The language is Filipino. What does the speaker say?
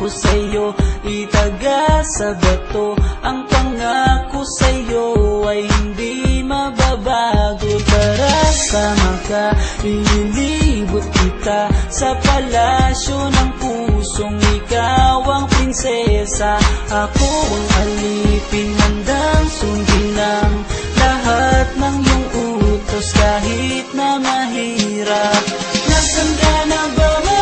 ko sa'yo, itaga sa bato. Ang pangako sa'yo ay hindi mababago. Tara, sama ka, ililibot kita sa palasyo ng pusong ikaw ang prinsesa. Ako ang alipin, handang sundin ang lahat ng iyong utos kahit na mahirap. Nasaan ka na ba?